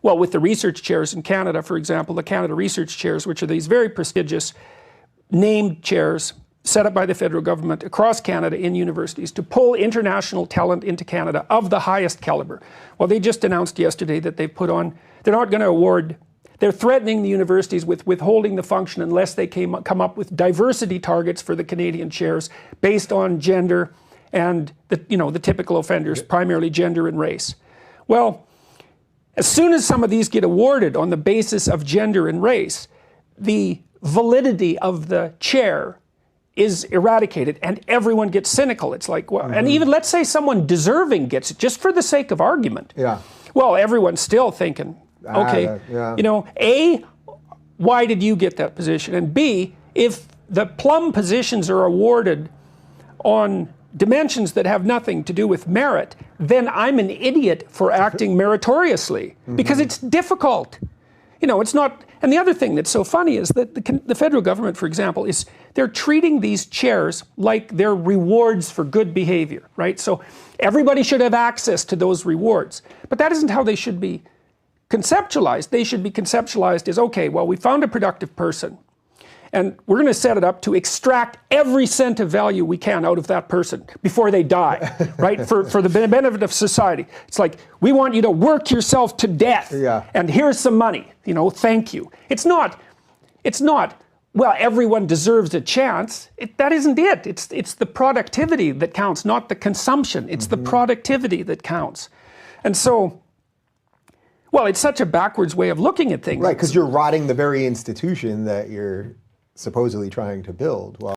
Well, with the research chairs in Canada, for example, the Canada Research Chairs, which are these very prestigious named chairs set up by the federal government across Canada in universities to pull international talent into Canada of the highest caliber. Well, they just announced yesterday that they've put on, they're not going to award, they're threatening the universities with withholding the function unless they come up with diversity targets for the Canadian chairs based on gender and the typical offenders, primarily gender and race. Well, as soon as some of these get awarded on the basis of gender and race, the validity of the chair is eradicated and everyone gets cynical. It's like, well, and even let's say someone deserving gets it, just for the sake of argument. Yeah. Well, everyone's still thinking, okay, A, why did you get that position? And B, if the plum positions are awarded on dimensions that have nothing to do with merit, then I'm an idiot for acting meritoriously, because it's difficult. It's not, and the other thing that's so funny is that the federal government, for example, they're treating these chairs like they're rewards for good behavior, right? So everybody should have access to those rewards. But that isn't how they should be conceptualized. They should be conceptualized as, okay, well, we found a productive person, and we're going to set it up to extract every cent of value we can out of that person before they die, right? For the benefit of society. It's like, we want you to work yourself to death, and here's some money, thank you. It's not, well, everyone deserves a chance. That isn't it. It's the productivity that counts, not the consumption. It's the productivity that counts. And so, well, it's such a backwards way of looking at things. Right, because you're rotting the very institution that you're supposedly trying to build. Well,